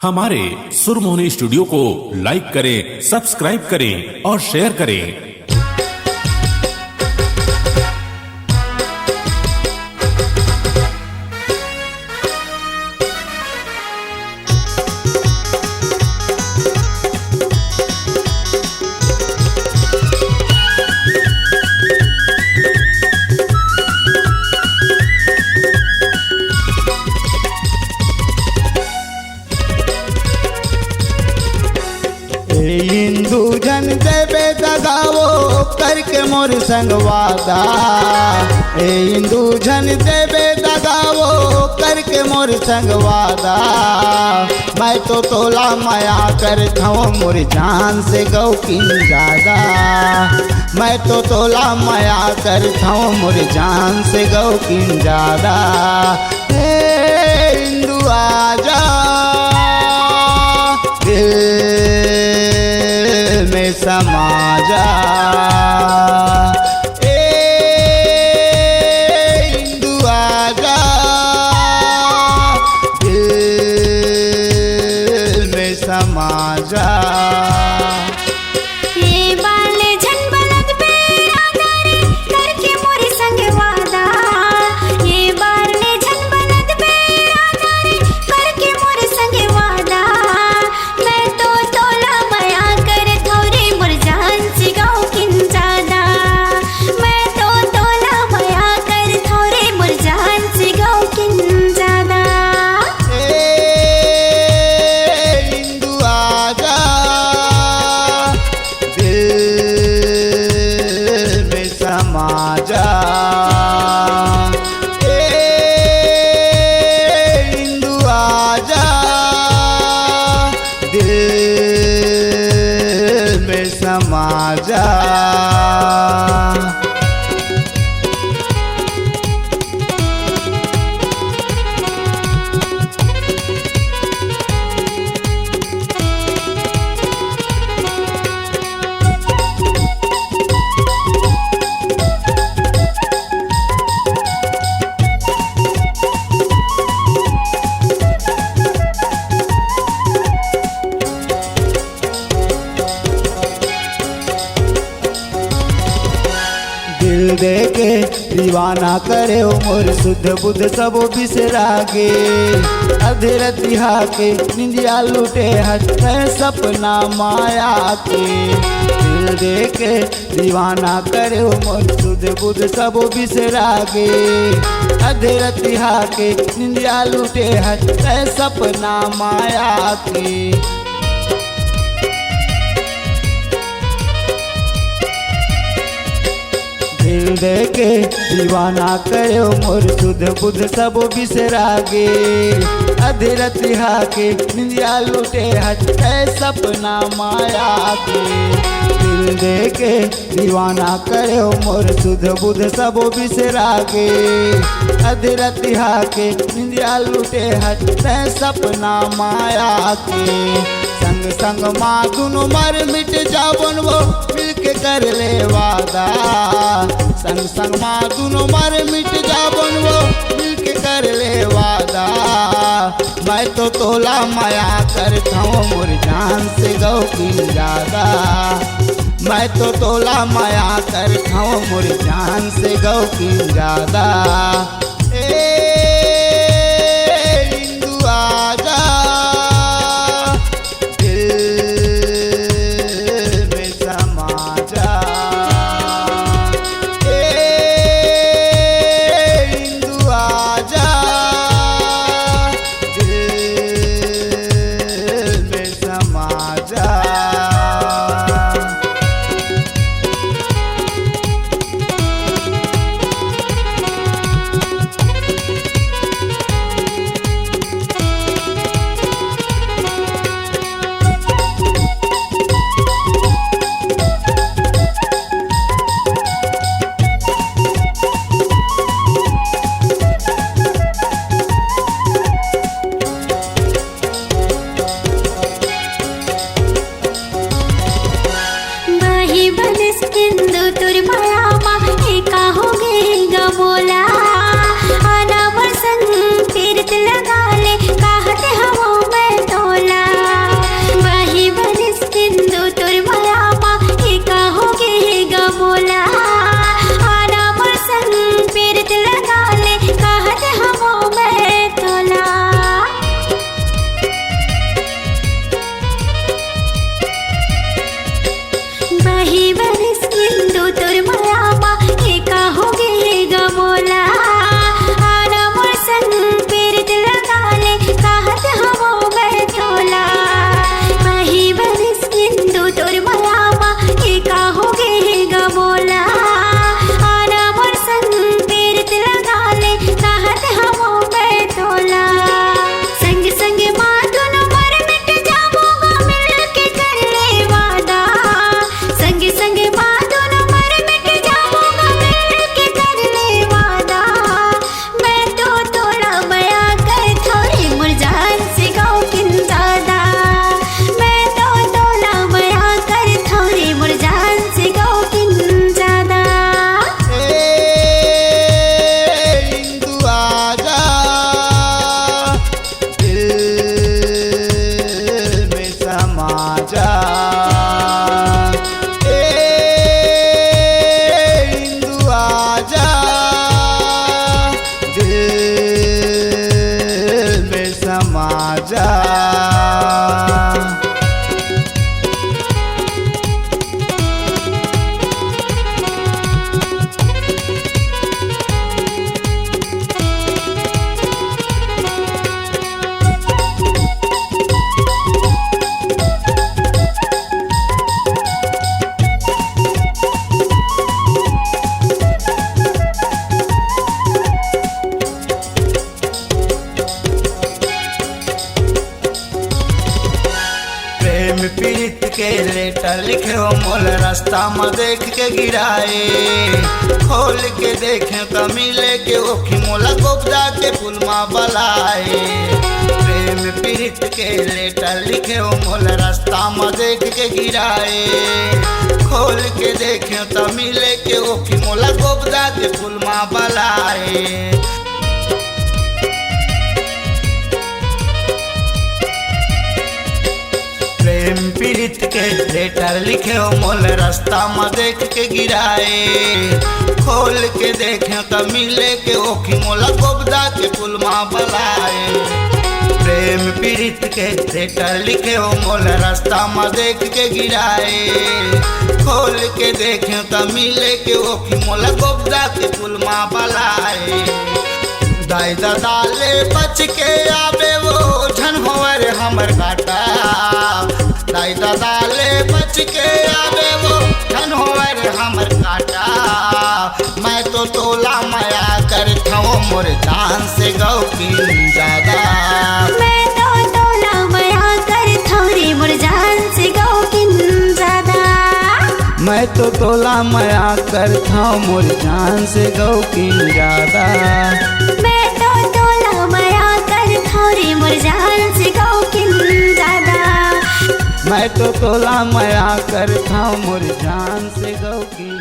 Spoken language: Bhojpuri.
हमारे सुरमोहनी स्टूडियो को लाइक करें, सब्सक्राइब करें और शेयर करें। हिंदू जन देवे दगावो करके मोर संग वादा। हिंदू जन देवे दगावो करके मोर संग वादा। मैं तो तोला माया करता हूँ मोर जान से गौ किन ज्यादा। मैं तो तोला माया करता हूँ मोर जान से गौ किन ज्यादा। हिंदू आजा में समाजा। हिंदू आजा दिल में समाजा। हिंदू आजा दिल में समाजा। दिल दे के दीवाना करे मोर शुद्ध बुद्ध सब बिसरागे। अधरतिहा के निंदिया लूटे हटे सपना माया के। दिल दे के दीवाना करे मोर शुद्ध बुद्ध सब बिसरागे। अधरतिहा के निंदिया लूटे हटे सपना माया के। दिल दे के दीवाना करो मोर शुद्ध बुद्ध सब बिसरागे। अधरतिहा के निंदिया लूटे हटे सपना माया के। दिल दे के दीवाना करो मोर शुद्ध बुद्ध सब बिसरागे। अधरतिहा के निंदिया लूटे हटे सपना माया के। संग संग माँ दुनु मर मिट जावन वो मिलके कर ले वादा। संग संग माँ दुनु मर मिट जावन वो मिलके कर ले वादा। मैं तो तोला माया करता हूँ मोर जान से गौ की ज्यादा। मैं तो तोला माया करता हूँ मोर जान से गौ की ज्यादा। हिंदू आजा प्रेम पीड़ित के लेटर लिखे हो मोल रास्ता में देख के गिराए, खोल के देखे तो मिले के ओखी मोला गोबदा के फूल माँ बलाए। प्रेम पीड़ित के लेटर लिखे हो मोल रास्ता में देख के गिराए, खोल के देखे तो मिले के ओखी मोला गोबदा के फूल माँ बलाए। प्रेम पीड़ित के लेटर लिखे हो मोल रास्ता में देख के गिराए, खोल के देखे तो मिले के ओखी मोला गोबदा के फूल माँ बलाए। प्रेम पीड़ित के लेटर लिखे हो मोल रास्ता में देख के गिराए, खोल के देखे तो मिले के ओखी मोला गोबदा के फूल माँ बलाए। दाई दादाले बच के आवे वो झन होवर हमर काटा, दाई दादाले बच के आवे वो झन होवर हमर काटा। मैं तो तोला माया करता हूँ मोर जान से गौ की ज्यादा, मैं तो तोला माया करता हूँ रे मोर जान से गौ की ज्यादा। मैं तो तोला माया करता हूँ मोर जान से गौ की ज्यादा। मैं तो तोला माया करता हूँ रे मोर जान से गौ की ज्यादा। मैं तो तोला माया करता हूँ मोर जान से गौ की